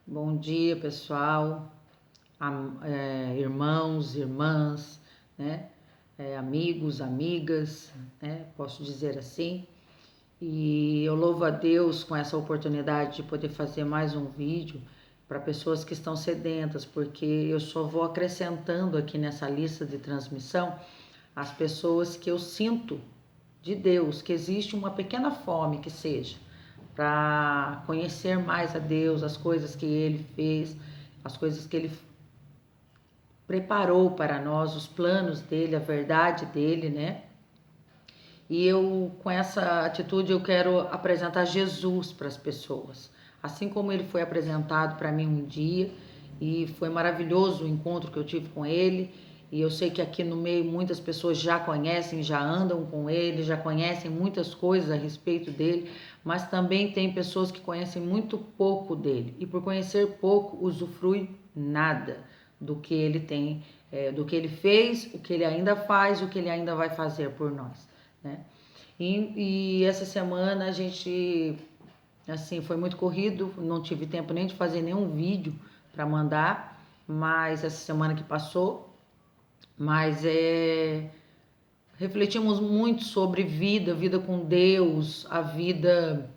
Bom dia, pessoal, irmãos, irmãs, né? Amigos, amigas, né? Posso dizer assim. E eu louvo a Deus com essa oportunidade de poder fazer mais um vídeo para pessoas que estão sedentas, porque eu só vou acrescentando aqui nessa lista de transmissão as pessoas que eu sinto de Deus, que existe uma pequena fome que seja para conhecer mais a Deus, as coisas que Ele fez, as coisas que Ele preparou para nós, os planos dele, a verdade dele, né? E eu, com essa atitude, eu quero apresentar Jesus para as pessoas, assim como ele foi apresentado para mim um dia, e foi maravilhoso o encontro que eu tive com ele. E eu sei que aqui no meio muitas pessoas já conhecem, já andam com ele, já conhecem muitas coisas a respeito dele, mas também tem pessoas que conhecem muito pouco dele, e por conhecer pouco, usufrui nada do que ele tem, do que ele fez, o que ele ainda faz, o que ele ainda vai fazer por nós, né? E essa semana a gente, assim, foi muito corrido, não tive tempo nem de fazer nenhum vídeo para mandar, mas essa semana que passou, mas refletimos muito sobre vida com Deus, a vida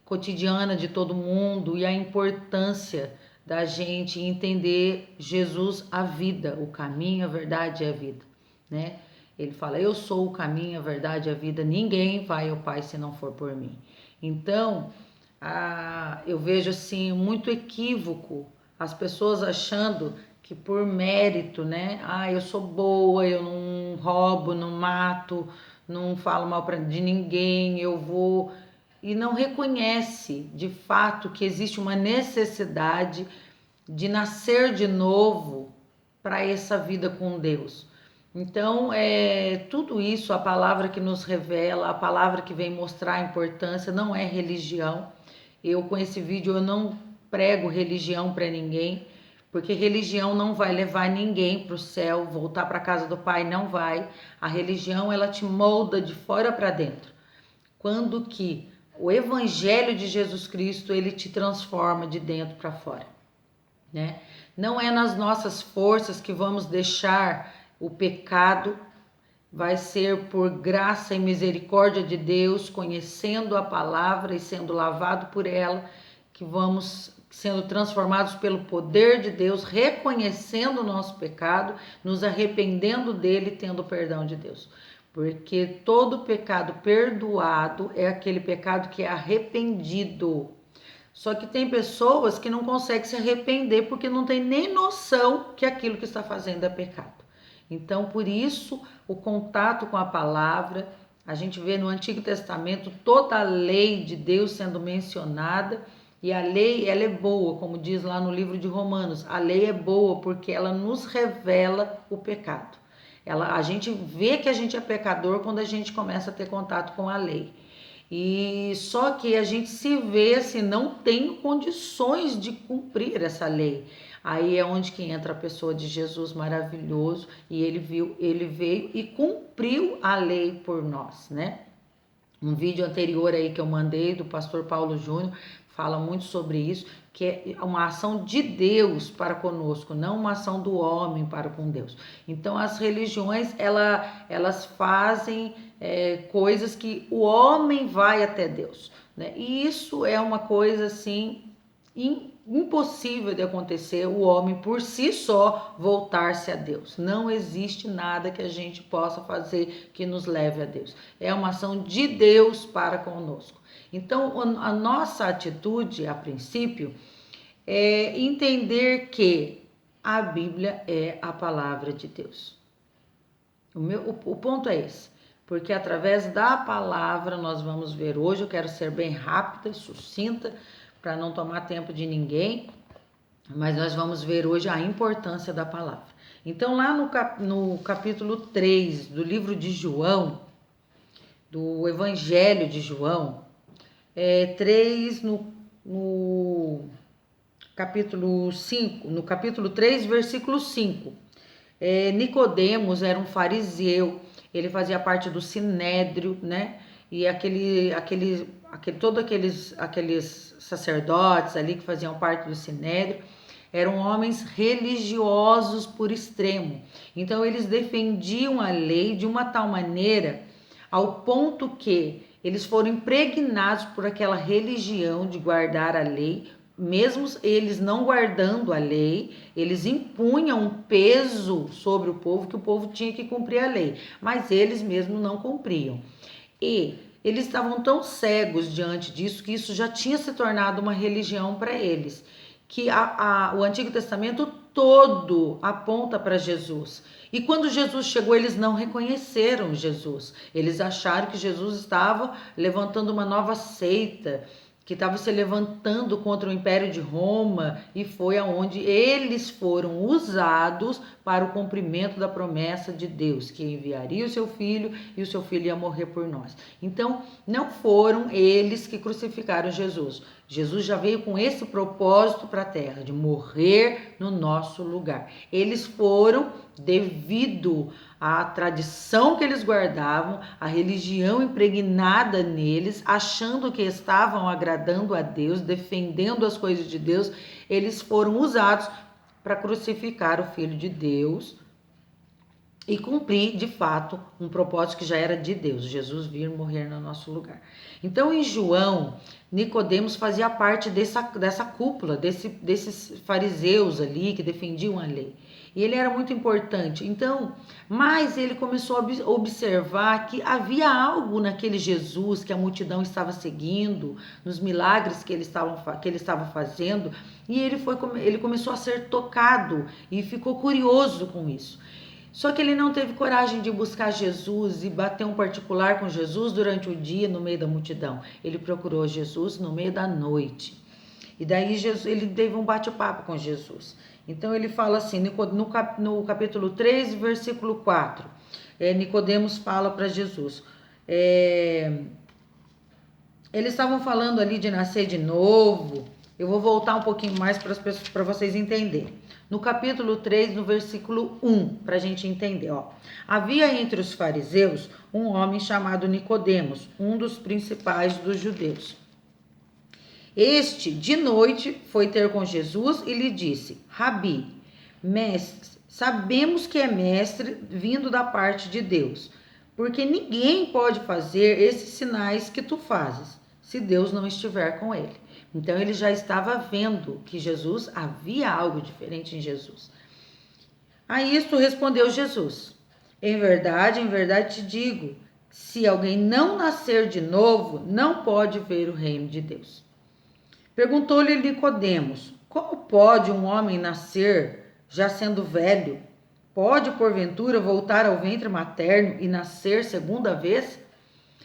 cotidiana de todo mundo e a importância da gente entender Jesus, a vida, o caminho, a verdade e a vida, né? Ele fala: eu sou o caminho, a verdade e a vida, ninguém vai ao Pai se não for por mim. Então, eu vejo assim muito equívoco as pessoas achando que por mérito, né? Eu sou boa, eu não roubo, não mato, não falo mal de ninguém, eu vou, e não reconhece de fato que existe uma necessidade de nascer de novo para essa vida com Deus. Então, tudo isso, a palavra que nos revela, a palavra que vem mostrar a importância, não é religião. Eu, com esse vídeo, eu não prego religião para ninguém, porque religião não vai levar ninguém para o céu, voltar para a casa do Pai não vai. A religião, ela te molda de fora para dentro. Quando que o Evangelho de Jesus Cristo, ele te transforma de dentro para fora, né? Não é nas nossas forças que vamos deixar o pecado, vai ser por graça e misericórdia de Deus, conhecendo a palavra e sendo lavado por ela, que vamos sendo transformados pelo poder de Deus, reconhecendo o nosso pecado, nos arrependendo dele, tendo perdão de Deus. Porque todo pecado perdoado é aquele pecado que é arrependido. Só que tem pessoas que não conseguem se arrepender porque não tem nem noção que aquilo que está fazendo é pecado. Então, por isso, o contato com a palavra, a gente vê no Antigo Testamento toda a lei de Deus sendo mencionada, e a lei, ela é boa, como diz lá no livro de Romanos. A lei é boa porque ela nos revela o pecado. A gente vê que a gente é pecador quando a gente começa a ter contato com a lei. E só que a gente se vê assim, não tem condições de cumprir essa lei. Aí é onde que entra a pessoa de Jesus maravilhoso, e ele veio e cumpriu a lei por nós, né? Um vídeo anterior aí que eu mandei do pastor Paulo Júnior fala muito sobre isso, que é uma ação de Deus para conosco, não uma ação do homem para com Deus. Então as religiões, elas fazem coisas que o homem vai até Deus, né? E isso é uma coisa assim impossível de acontecer, o homem por si só voltar-se a Deus. Não existe nada que a gente possa fazer que nos leve a Deus. É uma ação de Deus para conosco. Então, a nossa atitude, a princípio, é entender que a Bíblia é a palavra de Deus. O ponto é esse. Porque através da palavra nós vamos ver hoje. Eu quero ser bem rápida, sucinta, para não tomar tempo de ninguém, mas nós vamos ver hoje a importância da palavra. Então, lá no capítulo 3 do livro de João, do Evangelho de João, 3 no capítulo 5, no capítulo 3, versículo 5. Nicodemos era um fariseu, ele fazia parte do sinédrio, né? E todos aqueles sacerdotes ali que faziam parte do Sinédrio, eram homens religiosos por extremo. Então eles defendiam a lei de uma tal maneira ao ponto que eles foram impregnados por aquela religião de guardar a lei. Mesmo eles não guardando a lei, eles impunham um peso sobre o povo, que o povo tinha que cumprir a lei, mas eles mesmos não cumpriam. E eles estavam tão cegos diante disso, que isso já tinha se tornado uma religião para eles, que o Antigo Testamento todo aponta para Jesus. E quando Jesus chegou, eles não reconheceram Jesus. Eles acharam que Jesus estava levantando uma nova seita, que estava se levantando contra o Império de Roma, e foi aonde eles foram usados para o cumprimento da promessa de Deus, que enviaria o seu filho e o seu filho ia morrer por nós. Então, não foram eles que crucificaram Jesus. Jesus já veio com esse propósito para a terra, de morrer no nosso lugar. Eles foram devido à tradição que eles guardavam, à religião impregnada neles, achando que estavam agradando a Deus, defendendo as coisas de Deus, eles foram usados para crucificar o Filho de Deus e cumprir, de fato, um propósito que já era de Deus, Jesus vir morrer no nosso lugar. Então, em João, Nicodemos fazia parte dessa cúpula, desses fariseus ali que defendiam a lei. E ele era muito importante. Então, mas ele começou a observar que havia algo naquele Jesus que a multidão estava seguindo, nos milagres que ele estava fazendo, e ele começou a ser tocado e ficou curioso com isso. Só que ele não teve coragem de buscar Jesus e bater um particular com Jesus durante o dia no meio da multidão. Ele procurou Jesus no meio da noite. E daí ele teve um bate-papo com Jesus. Então ele fala assim, no capítulo 3, versículo 4, Nicodemos fala para Jesus. Eles estavam falando ali de nascer de novo. Eu vou voltar um pouquinho mais para vocês entenderem. No capítulo 3, no versículo 1, para a gente entender. Havia entre os fariseus um homem chamado Nicodemos, um dos principais dos judeus. Este, de noite, foi ter com Jesus e lhe disse: Rabi, mestre, sabemos que é mestre vindo da parte de Deus, porque ninguém pode fazer esses sinais que tu fazes, se Deus não estiver com ele. Então ele já estava vendo que Jesus, havia algo diferente em Jesus. A isto respondeu Jesus: em verdade te digo, se alguém não nascer de novo, não pode ver o reino de Deus. Perguntou-lhe Nicodemos: como pode um homem nascer já sendo velho? Pode porventura voltar ao ventre materno e nascer segunda vez?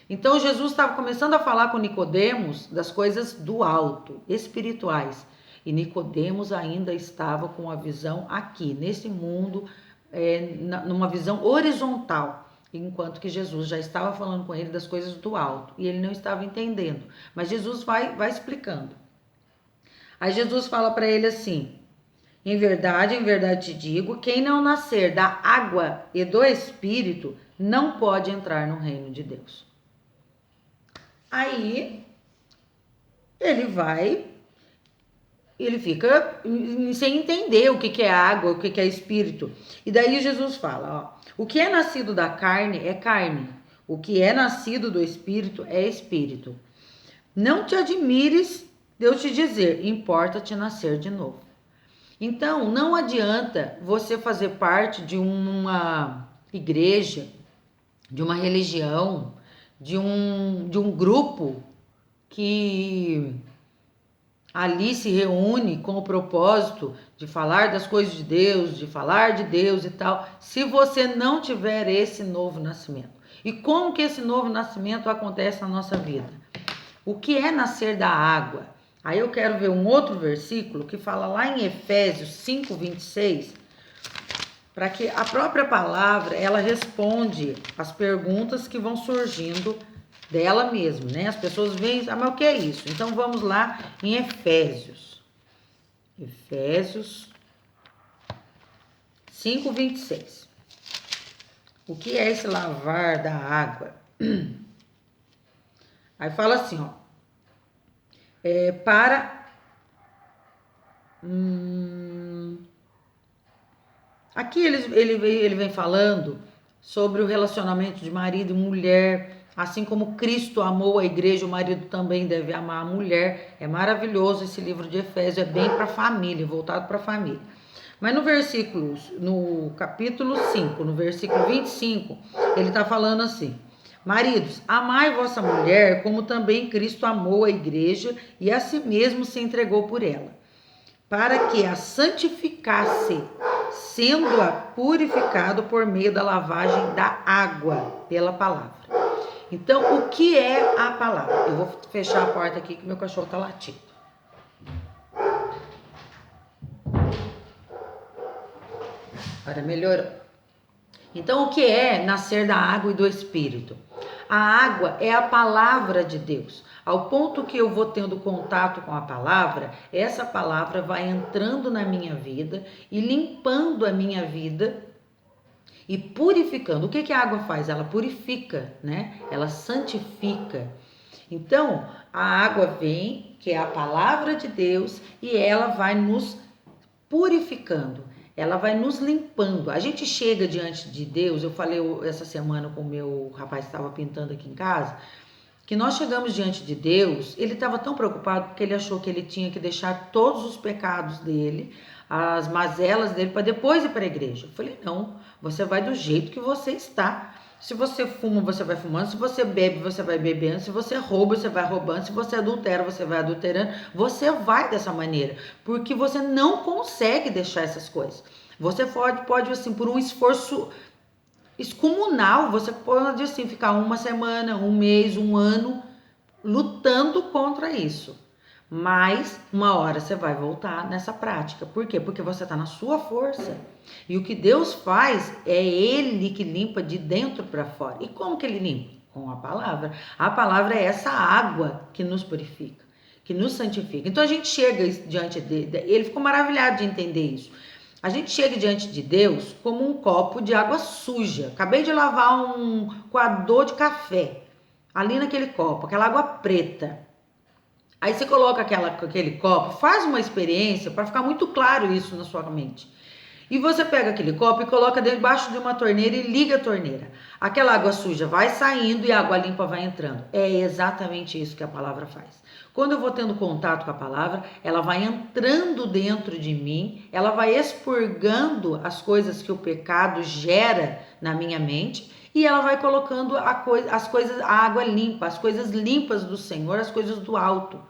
Então Jesus estava começando a falar com Nicodemos das coisas do alto, espirituais. E Nicodemos ainda estava com a visão aqui, nesse mundo, numa visão horizontal. Enquanto que Jesus já estava falando com ele das coisas do alto. E ele não estava entendendo. Mas Jesus vai explicando. Aí Jesus fala para ele assim: em verdade te digo, quem não nascer da água e do Espírito não pode entrar no reino de Deus. Aí ele fica sem entender o que é água, o que é espírito. E daí Jesus fala, o que é nascido da carne é carne, o que é nascido do espírito é espírito. Não te admires de eu te dizer, importa-te nascer de novo. Então, não adianta você fazer parte de uma igreja, de uma religião, de um grupo que ali se reúne com o propósito de falar das coisas de Deus e tal, se você não tiver esse novo nascimento. E como que esse novo nascimento acontece na nossa vida? O que é nascer da água? Aí eu quero ver um outro versículo que fala lá em Efésios 5:26, para que a própria palavra, ela responde as perguntas que vão surgindo dela mesma, né? As pessoas veem, mas o que é isso? Então vamos lá em Efésios 5:26. O que é esse lavar da água? Aí fala assim, para... Aqui ele vem falando sobre o relacionamento de marido e mulher, assim como Cristo amou a igreja, o marido também deve amar a mulher. É maravilhoso esse livro de Efésios, é bem para a família, voltado para a família. Mas no capítulo 5, no versículo 25, ele está falando assim: maridos, amai vossa mulher, como também Cristo amou a igreja e a si mesmo se entregou por ela, para que a santificasse, sendo-a purificado por meio da lavagem da água pela palavra. Então, o que é a palavra? Eu vou fechar a porta aqui que meu cachorro está latindo. Agora melhorou. Então, o que é nascer da água e do Espírito? A água é a palavra de Deus. Ao ponto que eu vou tendo contato com a palavra, essa palavra vai entrando na minha vida e limpando a minha vida e purificando. O que a água faz? Ela purifica, né? Ela santifica. Então, a água vem, que é a palavra de Deus, e ela vai nos purificando. Ela vai nos limpando. A gente chega diante de Deus. Eu falei essa semana com o meu rapaz que estava pintando aqui em casa, que nós chegamos diante de Deus. Ele estava tão preocupado porque ele achou que ele tinha que deixar todos os pecados dele, as mazelas dele, para depois ir para a igreja. Eu falei, não, você vai do jeito que você está. Se você fuma, você vai fumando. Se você bebe, você vai bebendo. Se você rouba, você vai roubando. Se você adultera, você vai adulterando. Você vai dessa maneira, porque você não consegue deixar essas coisas. Você pode assim, por um esforço excomunal, você pode assim, ficar uma semana, um mês, um ano lutando contra isso. Mas uma hora você vai voltar nessa prática. Por quê? Porque você está na sua força. E o que Deus faz é Ele que limpa de dentro para fora. E como que Ele limpa? Com a palavra. A palavra é essa água que nos purifica, que nos santifica. Então a gente chega diante dele. Ele ficou maravilhado de entender isso. A gente chega diante de Deus como um copo de água suja. Acabei de lavar um coador de café ali naquele copo, aquela água preta. Aí você coloca aquele copo, faz uma experiência para ficar muito claro isso na sua mente. E você pega aquele copo e coloca debaixo de uma torneira e liga a torneira. Aquela água suja vai saindo e a água limpa vai entrando. É exatamente isso que a palavra faz. Quando eu vou tendo contato com a palavra, ela vai entrando dentro de mim, ela vai expurgando as coisas que o pecado gera na minha mente e ela vai colocando a água limpa, as coisas limpas do Senhor, as coisas do alto.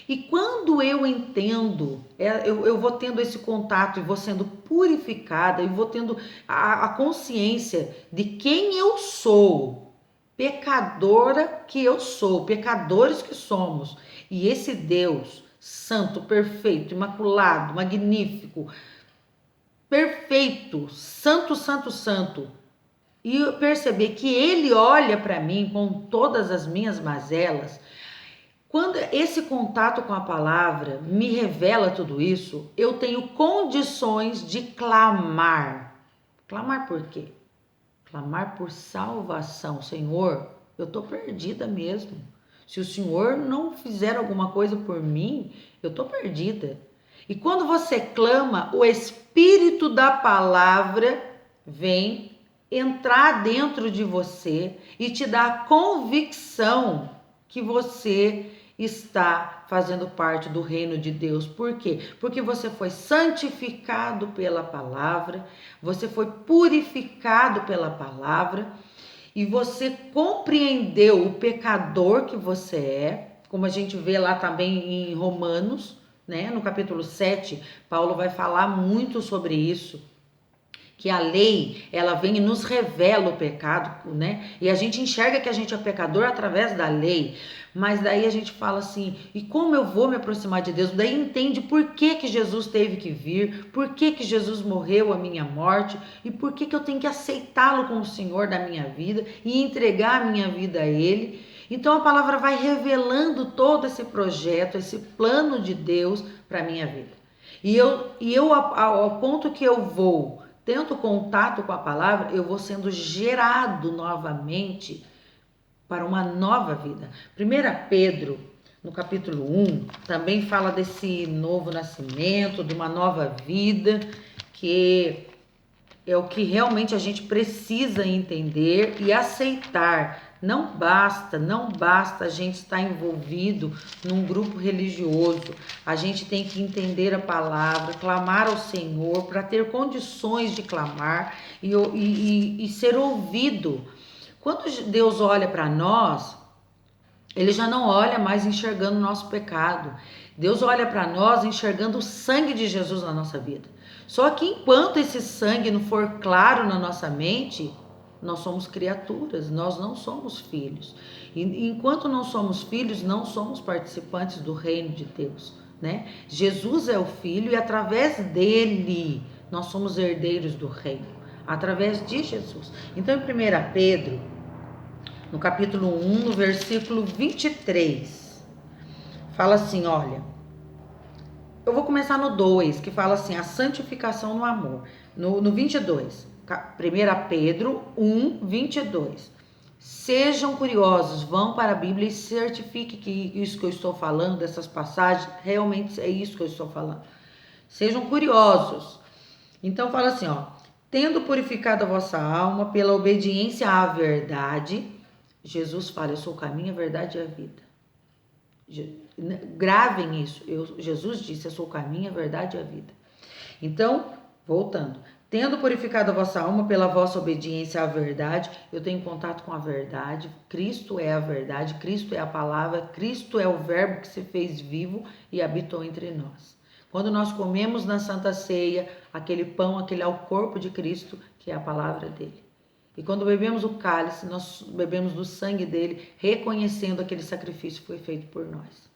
E quando eu entendo, eu vou tendo esse contato e vou sendo purificada, e vou tendo a consciência de quem eu sou, pecadora que eu sou, pecadores que somos. E esse Deus santo, perfeito, imaculado, magnífico, perfeito, santo, santo, santo, e eu perceber que Ele olha para mim com todas as minhas mazelas. Quando esse contato com a palavra me revela tudo isso, eu tenho condições de clamar. Clamar por quê? Clamar por salvação. Senhor, eu estou perdida mesmo. Se o Senhor não fizer alguma coisa por mim, eu estou perdida. E quando você clama, o Espírito da palavra vem entrar dentro de você e te dá a convicção que você está fazendo parte do reino de Deus. Por quê? Porque você foi santificado pela palavra, você foi purificado pela palavra e você compreendeu o pecador que você é, como a gente vê lá também em Romanos, né? No capítulo 7, Paulo vai falar muito sobre isso, que a lei, ela vem e nos revela o pecado, né? E a gente enxerga que a gente é pecador através da lei, mas daí a gente fala assim, e como eu vou me aproximar de Deus? Daí entende por que Jesus teve que vir, por que Jesus morreu a minha morte, e por que eu tenho que aceitá-lo como Senhor da minha vida e entregar a minha vida a Ele. Então a palavra vai revelando todo esse projeto, esse plano de Deus para a minha vida. E eu ao ponto que eu vou tendo contato com a palavra, eu vou sendo gerado novamente para uma nova vida. 1 Pedro, no capítulo 1, também fala desse novo nascimento, de uma nova vida, que é o que realmente a gente precisa entender e aceitar. Não basta a gente estar envolvido num grupo religioso. A gente tem que entender a palavra, clamar ao Senhor para ter condições de clamar e ser ouvido. Quando Deus olha para nós, Ele já não olha mais enxergando o nosso pecado. Deus olha para nós enxergando o sangue de Jesus na nossa vida. Só que enquanto esse sangue não for claro na nossa mente, nós somos criaturas, nós não somos filhos. E enquanto não somos filhos, não somos participantes do reino de Deus, né? Jesus é o Filho e através dele nós somos herdeiros do reino, através de Jesus. Então, em 1 Pedro, no capítulo 1, no versículo 23, fala assim, olha, eu vou começar no 2, que fala assim, a santificação no amor. No 22, 1 Pedro 1, 22. Sejam curiosos, vão para a Bíblia e certifiquem que isso que eu estou falando, dessas passagens, realmente é isso que eu estou falando. Sejam curiosos. Então fala assim, ó, tendo purificado a vossa alma pela obediência à verdade, Jesus fala, eu sou o caminho, a verdade e a vida. Gravem isso. Jesus disse, eu sou o caminho, a verdade e a vida. Então, voltando. Tendo purificado a vossa alma pela vossa obediência à verdade, eu tenho contato com a verdade. Cristo é a verdade, Cristo é a palavra, Cristo é o verbo que se fez vivo e habitou entre nós. Quando nós comemos na Santa Ceia, aquele pão, aquele é o corpo de Cristo, que é a palavra dele. E quando bebemos o cálice, nós bebemos do sangue dele, reconhecendo aquele sacrifício que foi feito por nós.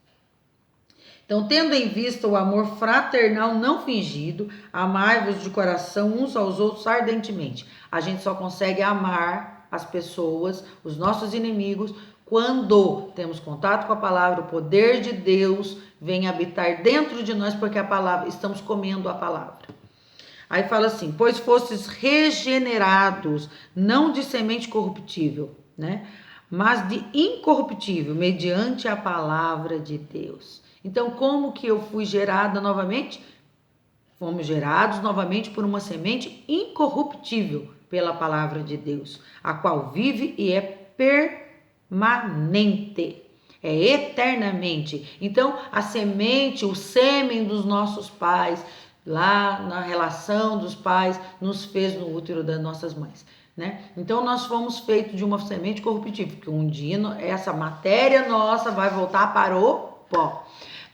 Então, tendo em vista o amor fraternal não fingido, amai-vos de coração uns aos outros ardentemente. A gente só consegue amar as pessoas, os nossos inimigos, quando temos contato com a palavra, o poder de Deus vem habitar dentro de nós, porque a palavra, estamos comendo a palavra. Aí fala assim, pois fostes regenerados, não de semente corruptível, né? Mas de incorruptível, mediante a palavra de Deus. Então, como que eu fui gerada novamente? Fomos gerados novamente por uma semente incorruptível, pela palavra de Deus, a qual vive e é permanente, é eternamente. Então, a semente, o sêmen dos nossos pais, lá na relação dos pais, nos fez no útero das nossas mães, né? Então nós fomos feitos de uma semente corruptível, porque um dia essa matéria nossa vai voltar para o pó.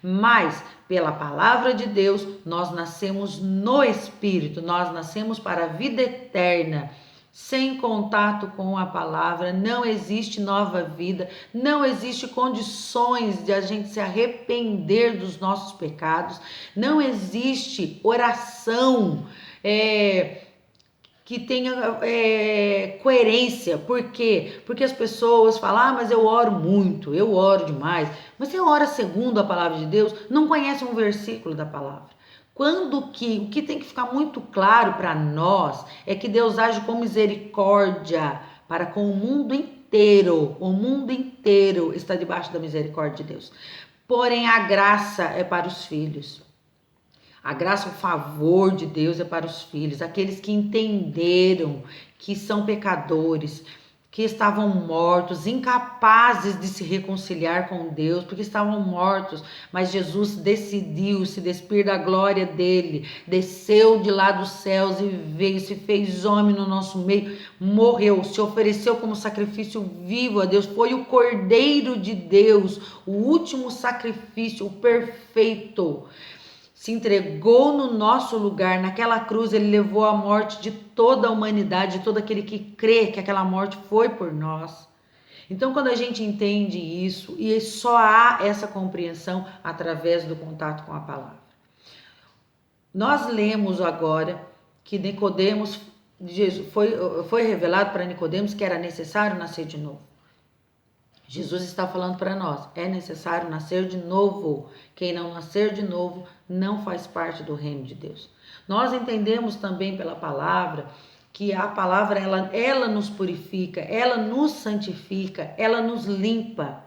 Mas pela palavra de Deus nós nascemos no Espírito, nós nascemos para a vida eterna. Sem contato com a palavra, não existe nova vida, não existe condições de a gente se arrepender dos nossos pecados, não existe oração que tenha coerência. Por quê? Porque as pessoas falam, mas eu oro muito, eu oro demais. Mas você ora segundo a palavra de Deus, não conhece um versículo da palavra. O que tem que ficar muito claro para nós é que Deus age com misericórdia para com o mundo inteiro. O mundo inteiro está debaixo da misericórdia de Deus. Porém, a graça é para os filhos. A graça, o favor de Deus é para os filhos, aqueles que entenderam que são pecadores, que estavam mortos, incapazes de se reconciliar com Deus, porque estavam mortos, mas Jesus decidiu se despir da glória dele, desceu de lá dos céus e veio, se fez homem no nosso meio, morreu, se ofereceu como sacrifício vivo a Deus, foi o Cordeiro de Deus, o último sacrifício, o perfeito. Se entregou no nosso lugar, naquela cruz ele levou a morte de toda a humanidade, de todo aquele que crê que aquela morte foi por nós. Então, quando a gente entende isso, e só há essa compreensão através do contato com a palavra. Nós lemos agora que Nicodemos, foi revelado para Nicodemos que era necessário nascer de novo. Jesus está falando para nós, é necessário nascer de novo. Quem não nascer de novo não faz parte do reino de Deus. Nós entendemos também pela palavra que a palavra ela nos purifica, ela nos santifica, ela nos limpa.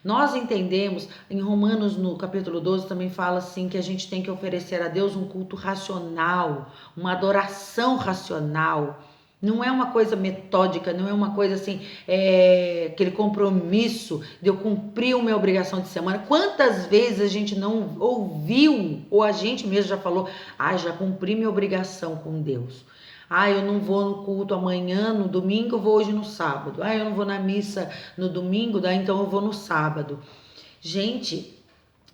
Nós entendemos, em Romanos, no capítulo 12, também fala assim, que a gente tem que oferecer a Deus um culto racional, uma adoração racional. Não é uma coisa metódica, não é uma coisa assim, aquele compromisso de eu cumprir uma obrigação de semana. Quantas vezes a gente não ouviu, ou a gente mesmo já falou, já cumpri minha obrigação com Deus. Eu não vou no culto amanhã, no domingo, eu vou hoje no sábado. Eu não vou na missa no domingo, então eu vou no sábado. Gente,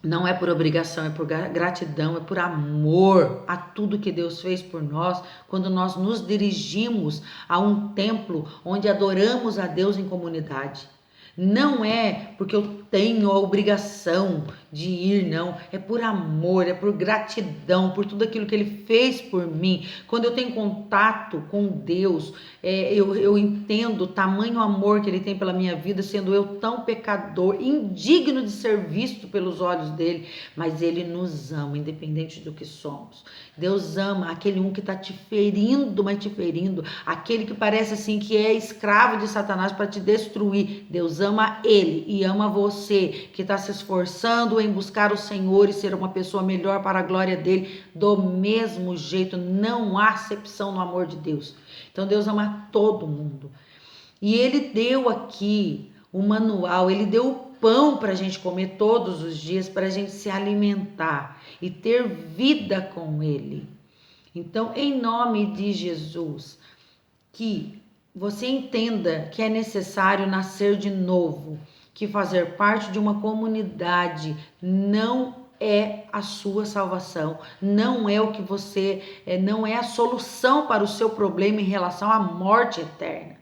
não é por obrigação, é por gratidão, é por amor a tudo que Deus fez por nós, quando nós nos dirigimos a um templo onde adoramos a Deus em comunidade. Não é porque eu tenho a obrigação de ir, não. É por amor, é por gratidão, por tudo aquilo que Ele fez por mim. Quando eu tenho contato com Deus, eu entendo o tamanho amor que Ele tem pela minha vida, sendo eu tão pecador, indigno de ser visto pelos olhos dEle. Mas Ele nos ama, independente do que somos. Deus ama aquele que está te ferindo, mas te ferindo. Aquele que parece assim que é escravo de Satanás para te destruir. Deus ama ele e ama você, que está se esforçando em buscar o Senhor e ser uma pessoa melhor para a glória dele. Do mesmo jeito, não há acepção no amor de Deus. Então Deus ama todo mundo. E Ele deu aqui o manual, Ele deu o pão para a gente comer todos os dias, para a gente se alimentar e ter vida com Ele. Então, em nome de Jesus, que você entenda que é necessário nascer de novo, que fazer parte de uma comunidade não é a sua salvação, não é o que você, não é a solução para o seu problema em relação à morte eterna.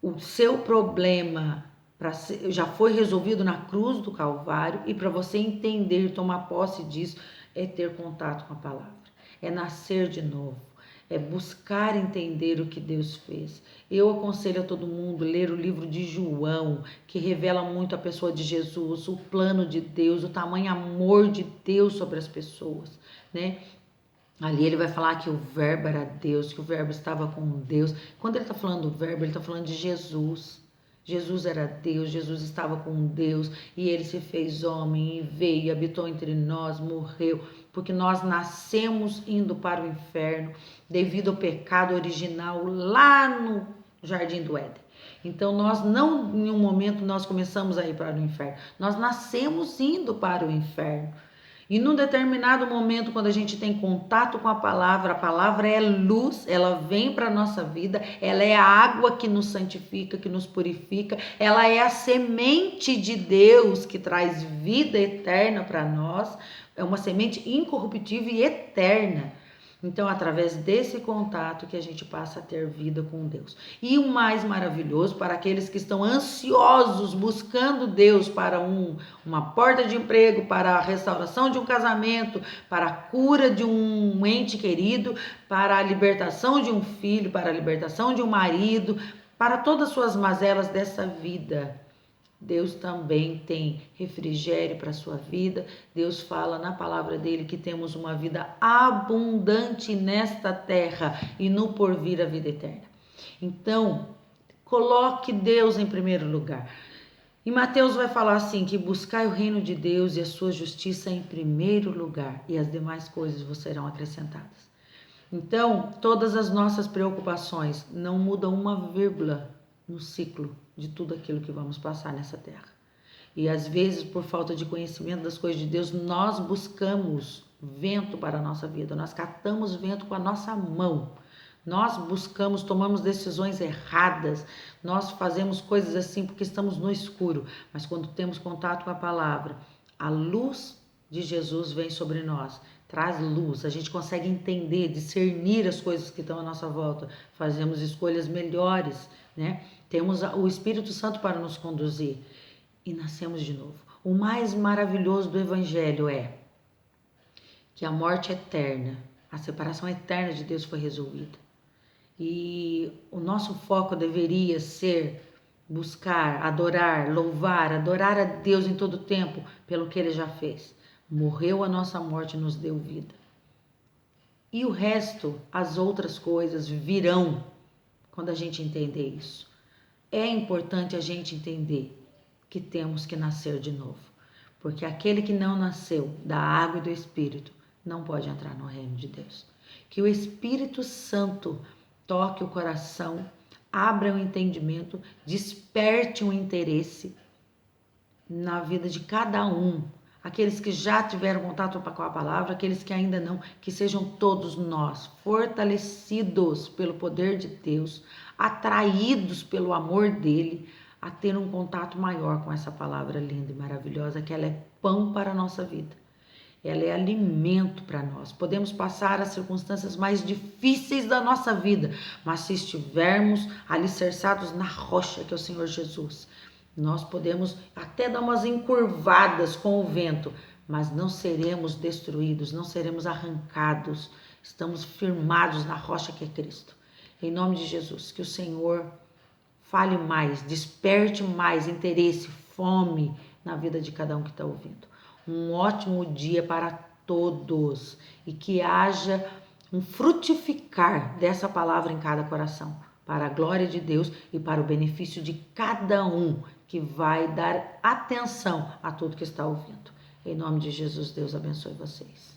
O seu problema já foi resolvido na cruz do Calvário, e para você entender, tomar posse disso, é ter contato com a palavra, é nascer de novo, é buscar entender o que Deus fez. Eu aconselho a todo mundo ler o livro de João, que revela muito a pessoa de Jesus, o plano de Deus, o tamanho amor de Deus sobre as pessoas, né? Ali ele vai falar que o verbo era Deus, que o verbo estava com Deus. Quando ele está falando do verbo, ele está falando de Jesus. Jesus era Deus, Jesus estava com Deus e ele se fez homem e veio, habitou entre nós, morreu, porque nós nascemos indo para o inferno devido ao pecado original lá no Jardim do Éden. Então nós não, em um momento, nós começamos a ir para o inferno, nós nascemos indo para o inferno. E num determinado momento, quando a gente tem contato com a palavra é luz, ela vem para a nossa vida, ela é a água que nos santifica, que nos purifica, ela é a semente de Deus que traz vida eterna para nós, é uma semente incorruptível e eterna. Então, através desse contato que a gente passa a ter vida com Deus. E o mais maravilhoso, para aqueles que estão ansiosos, buscando Deus para uma porta de emprego, para a restauração de um casamento, para a cura de um ente querido, para a libertação de um filho, para a libertação de um marido, para todas as suas mazelas dessa vida. Deus também tem refrigério para a sua vida. Deus fala na palavra dele que temos uma vida abundante nesta terra e no porvir a vida eterna. Então, coloque Deus em primeiro lugar. E Mateus vai falar assim, que buscai o reino de Deus e a sua justiça em primeiro lugar, e as demais coisas vos serão acrescentadas. Então, todas as nossas preocupações não mudam uma vírgula no ciclo de tudo aquilo que vamos passar nessa terra. E às vezes, por falta de conhecimento das coisas de Deus, nós buscamos vento para a nossa vida, nós catamos vento com a nossa mão, nós buscamos, tomamos decisões erradas, nós fazemos coisas assim porque estamos no escuro, mas quando temos contato com a palavra, a luz de Jesus vem sobre nós, traz luz, a gente consegue entender, discernir as coisas que estão à nossa volta, fazemos escolhas melhores, né? Temos o Espírito Santo para nos conduzir e nascemos de novo. O mais maravilhoso do Evangelho é que a morte eterna, a separação eterna de Deus foi resolvida. E o nosso foco deveria ser buscar, adorar, louvar, adorar a Deus em todo tempo pelo que Ele já fez. Morreu a nossa morte e nos deu vida. E o resto, as outras coisas virão quando a gente entender isso. É importante a gente entender que temos que nascer de novo. Porque aquele que não nasceu da água e do Espírito não pode entrar no reino de Deus. Que o Espírito Santo toque o coração, abra o entendimento, desperte um interesse na vida de cada um. Aqueles que já tiveram contato com a palavra, aqueles que ainda não, que sejam todos nós fortalecidos pelo poder de Deus, atraídos pelo amor dele, a ter um contato maior com essa palavra linda e maravilhosa, que ela é pão para a nossa vida. Ela é alimento para nós. Podemos passar as circunstâncias mais difíceis da nossa vida, mas se estivermos alicerçados na rocha, que é o Senhor Jesus, nós podemos até dar umas encurvadas com o vento, mas não seremos destruídos, não seremos arrancados. Estamos firmados na rocha que é Cristo. Em nome de Jesus, que o Senhor fale mais, desperte mais interesse, fome na vida de cada um que está ouvindo. Um ótimo dia para todos e que haja um frutificar dessa palavra em cada coração, para a glória de Deus e para o benefício de cada um que vai dar atenção a tudo que está ouvindo. Em nome de Jesus, Deus abençoe vocês.